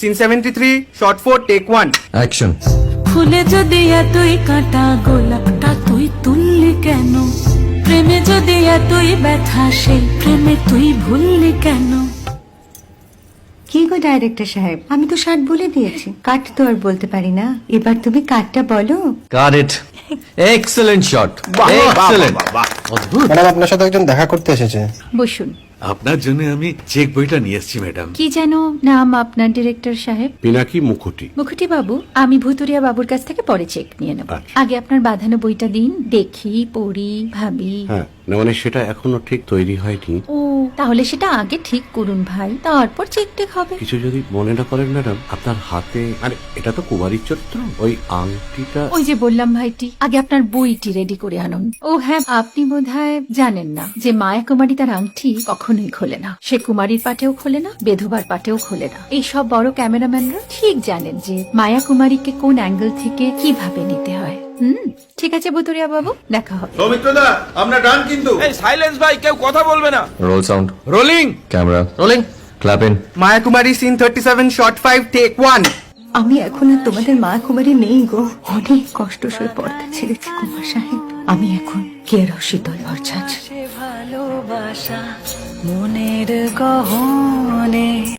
Scene 73 short 4 take 1 action. ফুলে যদি এতই কাঁটা গোলাপটা তুই তুললি কেন? প্রেমে যদি এতই ব্যথা সেই প্রেমে তুই ভুললি কেন? কি গো ডাইরেক্টর সাহেব, আমি তো 60 বলে দিয়েছি, কাট তো আর বলতে পারি না, এবার তুমি কাটটা বলো। Got it. Excellent shot, excellent. অদ্ভুত। ম্যাডাম আপনার সাথে একজন দেখা করতে এসেছে। বসুন। আপনার জন্য আমি চেক বইটা নিয়ে এসেছি ম্যাডাম। কি যেন নাম আপনার ডিরেক্টর সাহেব? পিনাকি মুখোটি। মুখুটি বাবু, আমি ভুতুরিয়া বাবুর কাছ থেকে পরে চেক নিয়ে নেব। আচ্ছা। আগে আপনার বাঁধানো বইটা দিন, দেখি, পড়ি, ভাবি। হ্যাঁ, না মানে সেটা এখনো ঠিক তৈরি হয়নি। ও, তাহলে সেটা আগে ঠিক করুন ভাই, তারপর চেক টেক হবে। কিছু যদি মনে না করেন ম্যাডাম, আপনার হাতে, আরে এটা তো কুমারীর চরিত্র, ওই আংটিটা। ওই যে বললাম ভাইটি, আগে আপনার বইটি রেডি করে আনুন। ও হ্যাঁ, আপনি বোধহয় জানেন না যে মায়া কুমারী তার আংটি কখনোই খোলে না। সে কুমারীর পাটেও খোলে না, বেধবার পাটেও খোলে না। এই সব বড় ক্যামেরাম্যানরা ঠিক জানেন যে মায়া কুমারীকে কোন অ্যাঙ্গেল থেকে কিভাবে নিতে হয়। ঠিক আছে ভুতুরিয়া বাবু, দেখা হবে। সৌমিত্রদা, আমরা ডান কিন্তু। এই সাইলেন্স ভাই, কেউ কথা বলবে না। Roll sound, rolling. Camera rolling, clap in. Maya Kumari scene 37 shot 5 take 1 আমি এখন আর তোমাদের মা কুমারী নেই গো, অনেক কষ্ট সয়ে পর্দা ছেড়েছি কুমার সাহেব। আমি এখন কেরো শীতল ভরছাছ। ভালোবাসা মনের গহনে।